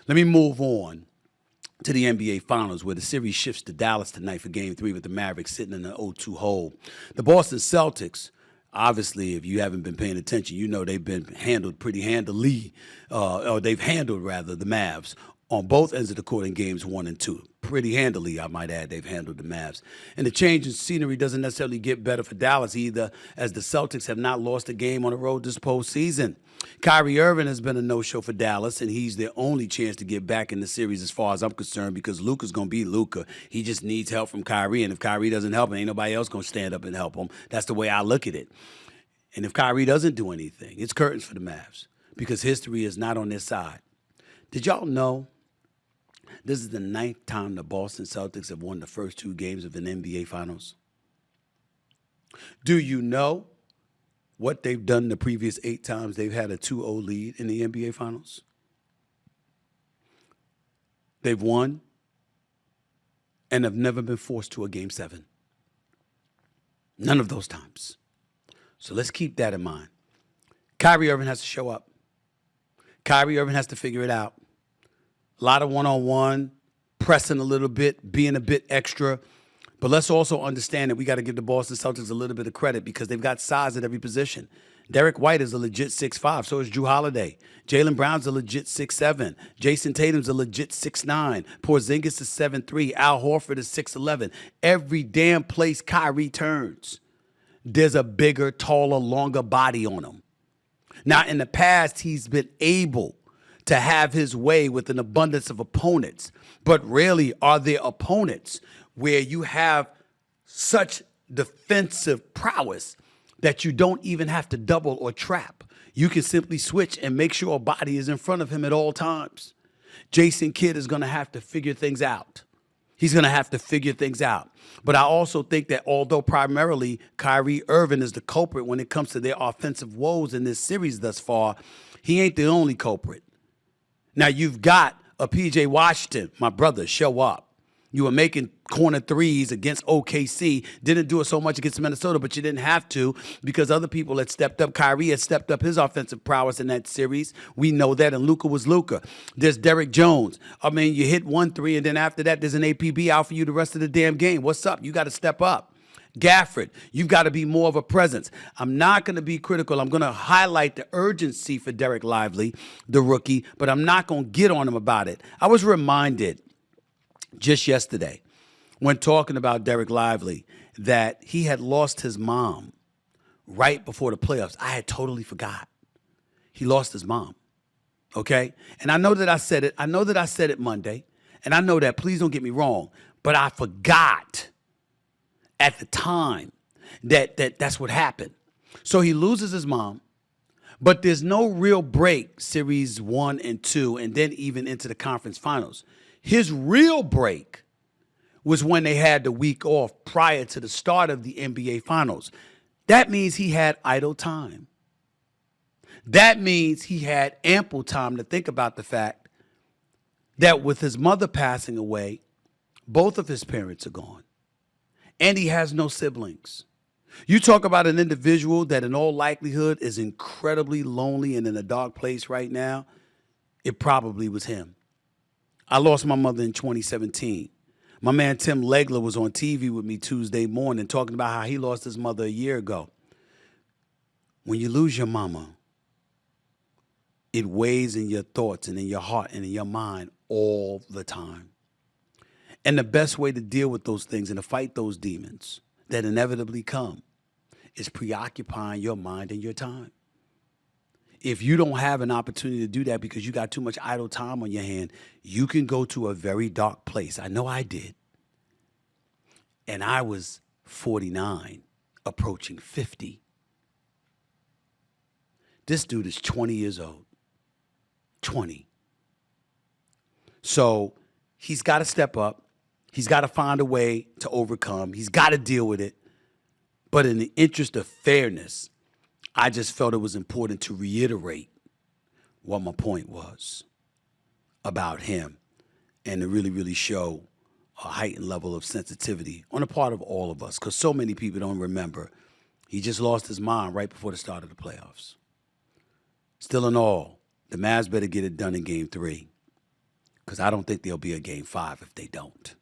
Let me move on to the NBA Finals, where the series shifts to Dallas tonight for Game 3 with the Mavericks sitting in an 0-2 hole. The Boston Celtics, obviously, if you haven't been paying attention, you know they've been handled pretty handily, or they've handled, rather, the Mavs on both ends of the court in Games 1 and 2. Pretty handily, I might add, they've handled the Mavs. And the change in scenery doesn't necessarily get better for Dallas either, as the Celtics have not lost a game on the road this postseason. Kyrie Irving has been a no-show for Dallas, and he's their only chance to get back in the series as far as I'm concerned, because Luka's going to be Luka. He just needs help from Kyrie, and if Kyrie doesn't help him, ain't nobody else going to stand up and help him. That's the way I look at it. And if Kyrie doesn't do anything, it's curtains for the Mavs, because history is not on their side. Did y'all know this is the 9th time the Boston Celtics have won the first 2 games of an NBA Finals? Do you know what they've done the previous 8 times they've had a 2-0 lead in the NBA Finals? They've won and have never been forced to a Game 7. None of those times. So let's keep that in mind. Kyrie Irving has to show up. Kyrie Irving has to figure it out. A lot of one-on-one, pressing a little bit, being a bit extra. But let's also understand that we got to give the Boston Celtics a little bit of credit, because they've got size at every position. Derek White is a legit 6'5", so is Drew Holiday. Jaylen Brown's a legit 6'7". Jason Tatum's a legit 6'9". Porzingis is 7'3". Al Horford is 6'11". Every damn place Kyrie turns, there's a bigger, taller, longer body on him. Now, in the past, he's been able to have his way with an abundance of opponents, but rarely are there opponents where you have such defensive prowess that you don't even have to double or trap. You can simply switch and make sure a body is in front of him at all times. Jason Kidd is going to have to figure things out. He's going to have to figure things out. But I also think that although primarily Kyrie Irving is the culprit when it comes to their offensive woes in this series thus far, he ain't the only culprit. Now, you've got a P.J. Washington, my brother, show up. You were making corner threes against OKC. Didn't do it so much against Minnesota, but you didn't have to, because other people had stepped up. Kyrie had stepped up his offensive prowess in that series. We know that, and Luka was Luka. There's Derek Jones. I mean, you hit 1 3, and then after that, there's an APB out for you the rest of the damn game. What's up? You got to step up. Gafford, you've got to be more of a presence. I'm not going to be critical. I'm going to highlight the urgency for Derek Lively, the rookie, but I'm not going to get on him about it. I was reminded just yesterday, when talking about Derek Lively, that he had lost his mom right before the playoffs. I had totally forgot. He lost his mom, okay? And I know that I said it. I know that I said it Monday, and I know that, please don't get me wrong, but I forgot at the time that's what happened. So he loses his mom, but there's no real break, series 1 and 2, and then even into the conference finals. His real break was when they had the week off prior to the start of the NBA Finals. That means he had idle time. That means he had ample time to think about the fact that with his mother passing away, both of his parents are gone, and he has no siblings. You talk about an individual that in all likelihood is incredibly lonely and in a dark place right now, it probably was him. I lost my mother in 2017. My man Tim Legler was on TV with me Tuesday morning talking about how he lost his mother a year ago. When you lose your mama, it weighs in your thoughts and in your heart and in your mind all the time. And the best way to deal with those things and to fight those demons that inevitably come is preoccupying your mind and your time. If you don't have an opportunity to do that because you got too much idle time on your hand, you can go to a very dark place. I know I did. And I was 49, approaching 50. This dude is 20 years old. 20. So he's got to step up. He's got to find a way to overcome. He's got to deal with it. But in the interest of fairness, I just felt it was important to reiterate what my point was about him and to really, really show a heightened level of sensitivity on the part of all of us, because so many people don't remember. He just lost his mind right before the start of the playoffs. Still in all, the Mavs better get it done in Game 3. because I don't think there'll be a game 5 if they don't.